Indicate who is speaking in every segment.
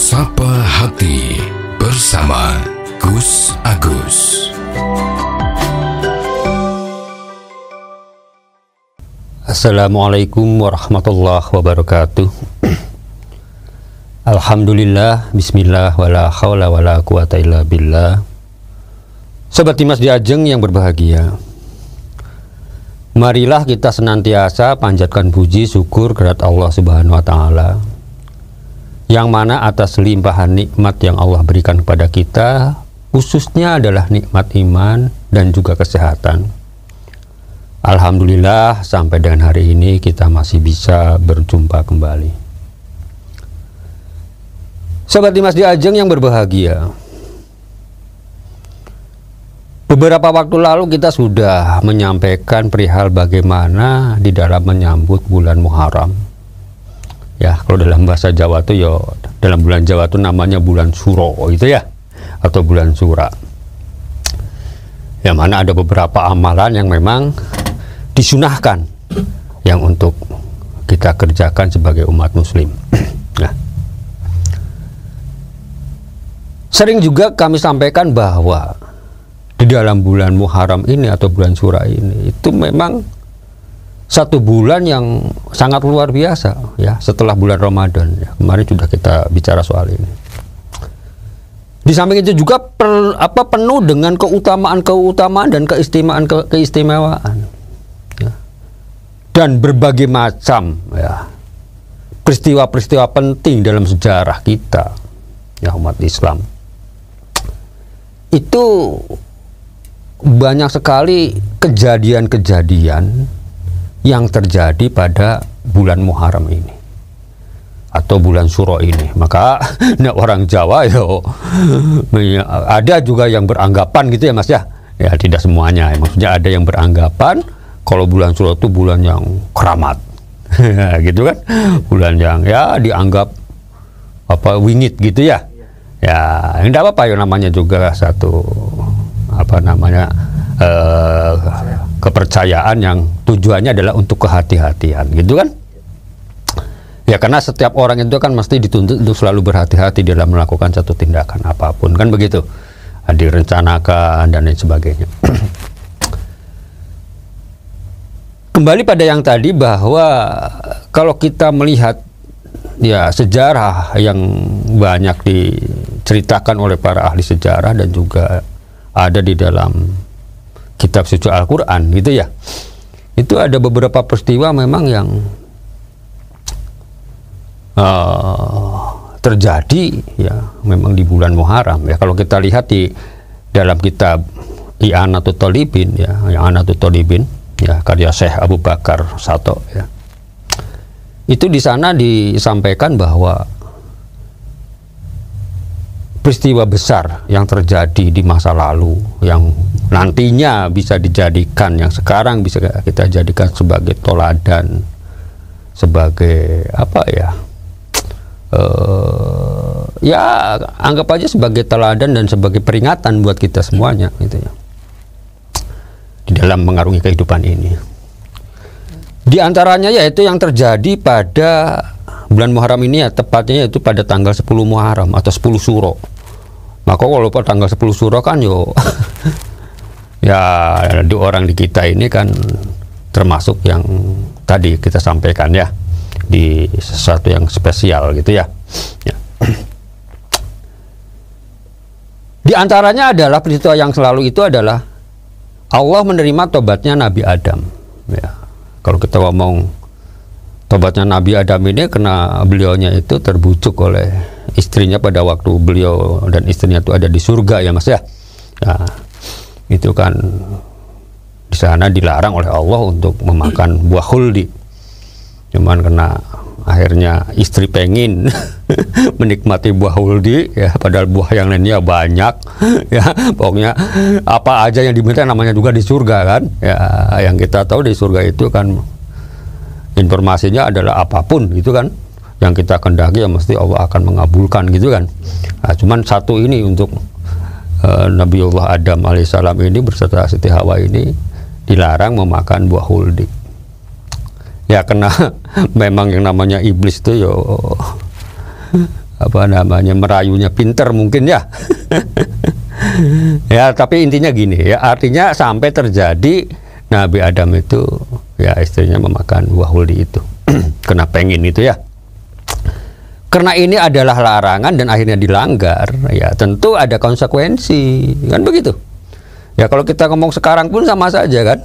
Speaker 1: Sapa Hati bersama Gus Agus.
Speaker 2: Assalamualaikum warahmatullahi wabarakatuh. Alhamdulillah, bismillah, wala hawla wala quwata illa billah. Sobat Dimas Diajeng yang berbahagia, marilah kita senantiasa panjatkan puji syukur kehadirat Allah Subhanahu wa Ta'ala, yang mana atas limpahan nikmat yang Allah berikan kepada kita, khususnya adalah nikmat iman dan juga kesehatan. Alhamdulillah, sampai dengan hari ini kita masih bisa berjumpa kembali. Sobat Dimas Diajeng yang berbahagia, beberapa waktu lalu kita sudah menyampaikan perihal bagaimana di dalam menyambut bulan Muharram. Ya, kalau dalam bahasa Jawa itu ya, dalam bulan Jawa itu namanya bulan Suro itu ya, atau bulan Sura. Yang mana ada beberapa amalan yang memang disunahkan yang untuk kita kerjakan sebagai umat muslim. Nah, sering juga kami sampaikan bahwa di dalam bulan Muharram ini atau bulan Sura ini itu memang satu bulan yang sangat luar biasa ya, setelah bulan Ramadan ya. Kemarin sudah kita bicara soal ini. Di samping itu juga penuh dengan keutamaan dan keistimewaan ya. Dan berbagai macam ya peristiwa-peristiwa penting dalam sejarah kita ya, umat Islam. Itu banyak sekali kejadian-kejadian yang terjadi pada bulan Muharram ini atau bulan Suro ini. Maka orang Jawa yo ada juga yang beranggapan gitu ya Mas ya. Ya tidak semuanya, maksudnya ada yang beranggapan kalau bulan Suro itu bulan yang keramat. Gitu kan. Bulan yang ya dianggap wingit gitu ya. Ya, enggak apa-apa ya, namanya juga satu kepercayaan yang tujuannya adalah untuk kehati-hatian gitu kan ya, karena setiap orang itu kan mesti dituntut untuk selalu berhati-hati dalam melakukan satu tindakan apapun kan begitu, direncanakan dan lain sebagainya. Kembali pada yang tadi, bahwa kalau kita melihat ya sejarah yang banyak diceritakan oleh para ahli sejarah dan juga ada di dalam kitab suci Al-Quran gitu ya, itu ada beberapa peristiwa memang yang terjadi ya memang di bulan Muharram ya. Kalau kita lihat di dalam kitab I'anatul Talibin ya, I'anatul Talibin ya, karya Syekh Abu Bakar Sato ya, itu di sana disampaikan bahwa peristiwa besar yang terjadi di masa lalu yang nantinya bisa dijadikan, yang sekarang bisa kita jadikan sebagai toladan, sebagai apa ya, ya anggap aja sebagai teladan dan sebagai peringatan buat kita semuanya gitu ya, di dalam mengarungi kehidupan ini. Di antaranya yaitu yang terjadi pada bulan Muharram ini ya, tepatnya yaitu pada tanggal 10 Muharram atau 10 Suro. Maka kalau pada tanggal 10 Suro kan yo ya di orang di kita ini kan termasuk yang tadi kita sampaikan ya, di sesuatu yang spesial gitu ya. Ya. Di antaranya adalah peristiwa yang selalu itu adalah Allah menerima tobatnya Nabi Adam ya. Kalau kita ngomong tobatnya Nabi Adam ini karena beliaunya itu terbujuk oleh istrinya pada waktu beliau dan istrinya itu ada di surga ya Mas ya. Nah, itu kan di sana dilarang oleh Allah untuk memakan buah khuldi. Cuman karena akhirnya istri pengen menikmati buah khuldi ya, padahal buah yang lainnya banyak ya, pokoknya apa aja yang diminta namanya juga di surga kan ya. Yang kita tahu di surga itu kan informasinya adalah apapun gitu kan, yang kita kendaki ya mesti Allah akan mengabulkan gitu kan. Nah, cuman satu ini untuk Nabiullah Adam alaihissalam ini berserta Siti Hawa ini dilarang memakan buah khuldi. Ya karena memang yang namanya iblis itu yo apa namanya, merayunya pinter mungkin ya. Ya, tapi intinya gini ya, artinya sampai terjadi Nabi Adam itu ya istrinya memakan buah huldi itu. Kena pengen itu ya. Karena ini adalah larangan dan akhirnya dilanggar, ya tentu ada konsekuensi, kan begitu. Ya kalau kita ngomong sekarang pun sama saja kan.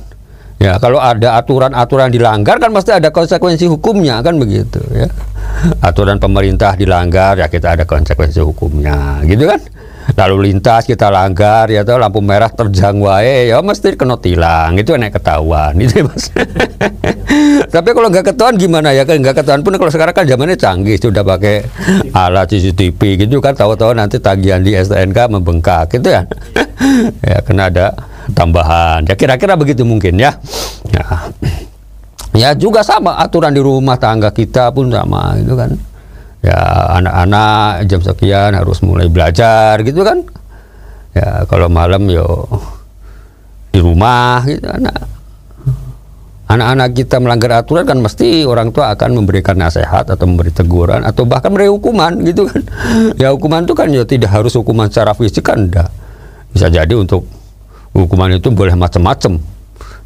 Speaker 2: Ya kalau ada aturan-aturan dilanggar kan pasti ada konsekuensi hukumnya, kan begitu ya. Aturan pemerintah dilanggar ya kita ada konsekuensi hukumnya, gitu kan. Lalu lintas kita langgar ya, tuh lampu merah terjang wae ya mesti kena tilang, itu enak ketahuan itu ya, Mas. Tapi kalau nggak ketahuan gimana ya, kan nggak ketahuan pun kalau sekarang kan zamannya canggih, sudah pakai alat CCTV gitu kan, tahu-tahu nanti tagihan di STNK membengkak gitu ya. Ya kena ada tambahan ya, kira-kira begitu mungkin ya. Ya juga sama aturan di rumah tangga kita pun sama gitu kan. Ya anak-anak jam sekian harus mulai belajar gitu kan. Ya kalau malam yo di rumah gitu. Anak-anak kita melanggar aturan kan mesti orang tua akan memberikan nasihat atau memberi teguran atau bahkan memberi hukuman gitu kan. Ya hukuman itu kan ya tidak harus hukuman secara fisik kan, enggak. Bisa jadi untuk hukuman itu boleh macam-macam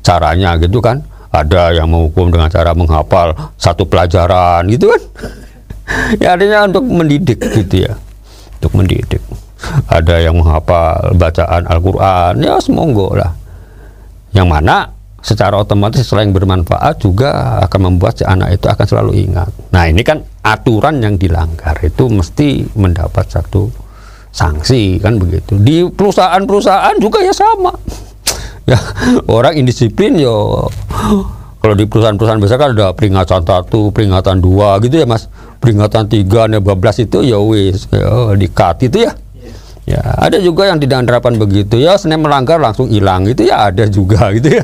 Speaker 2: caranya gitu kan. Ada yang menghukum dengan cara menghafal satu pelajaran gitu kan. Ya artinya untuk mendidik gitu ya, untuk mendidik. Ada yang menghafal bacaan Al-Quran, ya semonggo lah. Yang mana secara otomatis selain bermanfaat juga akan membuat si anak itu akan selalu ingat. Nah ini kan aturan yang dilanggar itu mesti mendapat satu sanksi kan begitu. Di perusahaan-perusahaan juga ya sama. Ya orang indisiplin yo. Kalau di perusahaan-perusahaan besar kan ada peringatan 1, peringatan 2 gitu ya Mas. Peringatan 3, 12 itu ya wis ya, di-cut itu ya. Ya ada juga yang tidak penerapan begitu ya, Senin melanggar langsung hilang itu ya, ada juga gitu ya.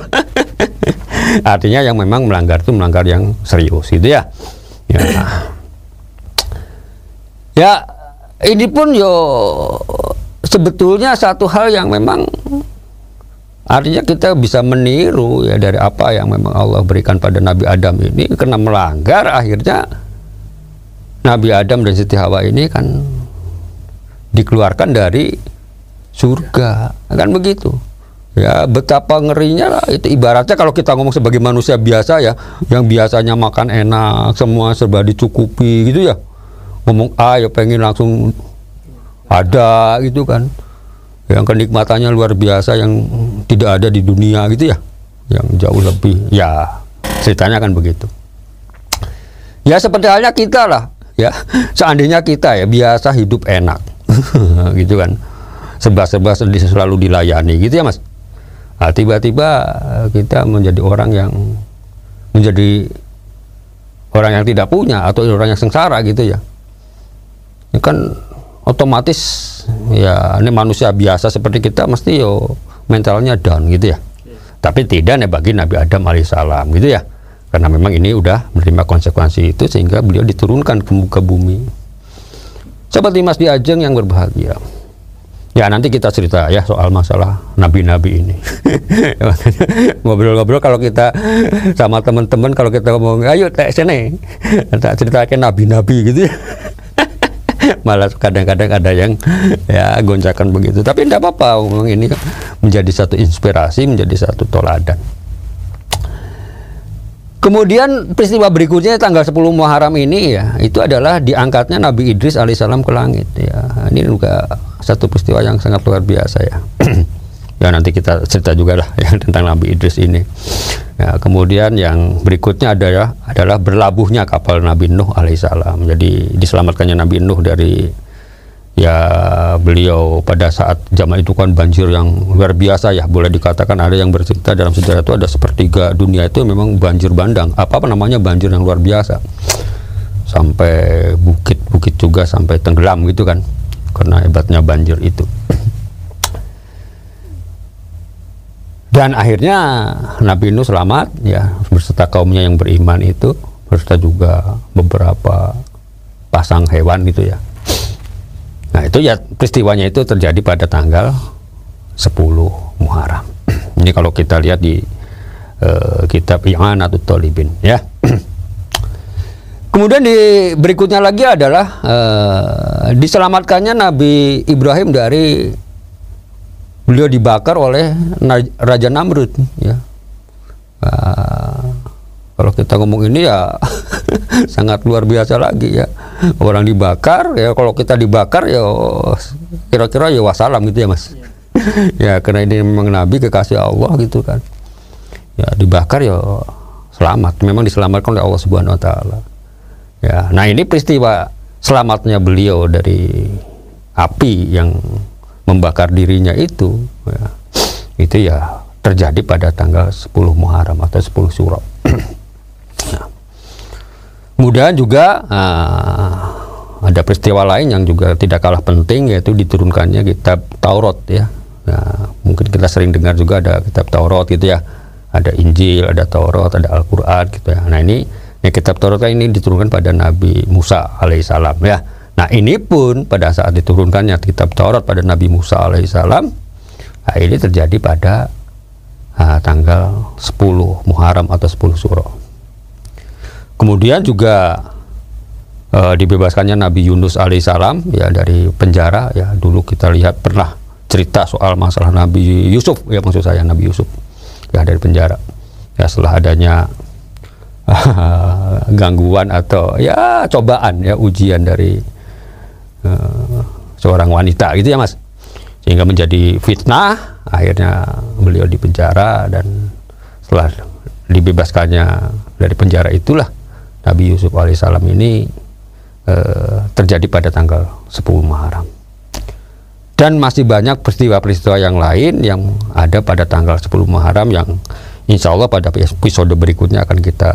Speaker 2: Artinya yang memang melanggar itu melanggar yang serius gitu ya. Ya, ya ini pun yo sebetulnya satu hal yang memang artinya kita bisa meniru ya dari apa yang memang Allah berikan pada Nabi Adam ini. Karena melanggar akhirnya Nabi Adam dan Siti Hawa ini kan dikeluarkan dari surga, kan begitu ya. Betapa ngerinya lah itu, ibaratnya kalau kita ngomong sebagai manusia biasa ya, yang biasanya makan enak semua serba dicukupi gitu ya, ngomong ya pengen langsung ada gitu kan, yang kenikmatannya luar biasa yang tidak ada di dunia gitu ya, yang jauh lebih ya, ceritanya kan begitu ya. Seperti halnya kita lah ya, seandainya kita ya biasa hidup enak gitu kan, serba-serba selalu dilayani gitu ya Mas. Nah, tiba-tiba kita menjadi orang yang tidak punya atau orang yang sengsara gitu ya. Ini kan otomatis ya, ini manusia biasa seperti kita mesti yo mentalnya down gitu ya. Tapi tidak nih bagi Nabi Adam alaihissalam gitu ya. Karena memang ini udah menerima konsekuensi itu sehingga beliau diturunkan ke muka bumi. Seperti Mas Diajeng yang berbahagia. Ya nanti kita cerita ya soal masalah nabi-nabi ini. Ngobrol-ngobrol kalau kita sama teman-teman, kalau kita ngomong ayo sini tak ceritakan nabi-nabi gitu ya. Malah kadang-kadang ada yang ya gonjakan begitu. Tapi tidak apa-apa, memang ini menjadi satu inspirasi, menjadi satu toladan. Kemudian peristiwa berikutnya tanggal 10 Muharram ini ya, itu adalah diangkatnya Nabi Idris alaihissalam ke langit ya. Ini juga satu peristiwa yang sangat luar biasa ya. Ya nanti kita cerita juga lah ya tentang Nabi Idris ini. Ya, kemudian yang berikutnya adalah berlabuhnya kapal Nabi Nuh alaihissalam. Jadi diselamatkannya Nabi Nuh dari ya beliau pada saat zaman itu kan banjir yang luar biasa ya, boleh dikatakan ada yang bercerita dalam sejarah itu ada sepertiga dunia itu memang banjir bandang, apa namanya banjir yang luar biasa, sampai bukit-bukit juga sampai tenggelam gitu kan, karena hebatnya banjir itu. Dan akhirnya Nabi Nuh selamat ya beserta kaumnya yang beriman itu, beserta juga beberapa pasang hewan gitu ya. Nah itu ya peristiwanya itu terjadi pada tanggal 10 Muharram. Ini kalau kita lihat di kitab I'anatul Talibin ya. Kemudian berikutnya lagi adalah diselamatkannya Nabi Ibrahim dari beliau dibakar oleh Raja Namrud. Ya. Kalau kita ngomong ini ya sangat luar biasa lagi ya. Orang dibakar ya, kalau kita dibakar ya kira-kira ya wassalam gitu ya Mas. Ya karena ini memang Nabi kekasih Allah gitu kan. Ya dibakar ya selamat. Memang diselamatkan oleh Allah Subhanahu Wa Taala. Ya, nah ini peristiwa selamatnya beliau dari api yang membakar dirinya itu ya terjadi pada tanggal 10 Muharram atau 10 Syuro. Nah, kemudian juga ada peristiwa lain yang juga tidak kalah penting, yaitu diturunkannya kitab Taurat ya. Nah, mungkin kita sering dengar juga ada kitab Taurat gitu ya. Ada Injil, ada Taurat, ada Al-Qur'an gitu ya. Nah ini kitab Taurat ini diturunkan pada Nabi Musa alaihissalam ya. Nah ini pun pada saat diturunkannya kitab Taurat pada Nabi Musa alaihissalam, nah, ini terjadi pada tanggal 10 Muharram atau 10 Syuro. Kemudian juga dibebaskannya Nabi Yunus alaihissalam ya dari penjara ya. Dulu kita lihat pernah cerita soal masalah Nabi Yusuf ya, maksud saya Nabi Yusuf ya dari penjara ya, setelah adanya gangguan atau ya cobaan ya, ujian dari seorang wanita gitu ya Mas, sehingga menjadi fitnah. Akhirnya beliau dipenjara, dan setelah dibebaskannya dari penjara itulah Nabi Yusuf alaihissalam ini terjadi pada tanggal 10 Muharram. Dan masih banyak peristiwa-peristiwa yang lain yang ada pada tanggal 10 Muharram yang insya Allah pada episode berikutnya akan kita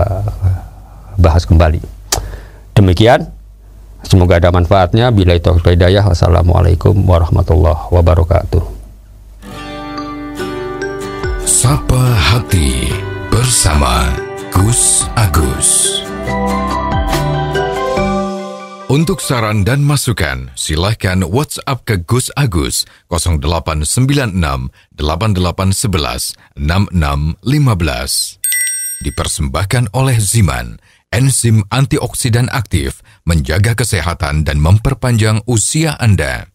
Speaker 2: bahas kembali. Demikian, semoga ada manfaatnya. Billahi taufiq wal hidayah. Wassalamualaikum warahmatullahi wabarakatuh.
Speaker 1: Sapa Hati bersama Gus Agus. Untuk saran dan masukan, silahkan WhatsApp ke Gus Agus 0896 8811 6615. Dipersembahkan oleh Ziman, enzim antioksidan aktif, menjaga kesehatan dan memperpanjang usia Anda.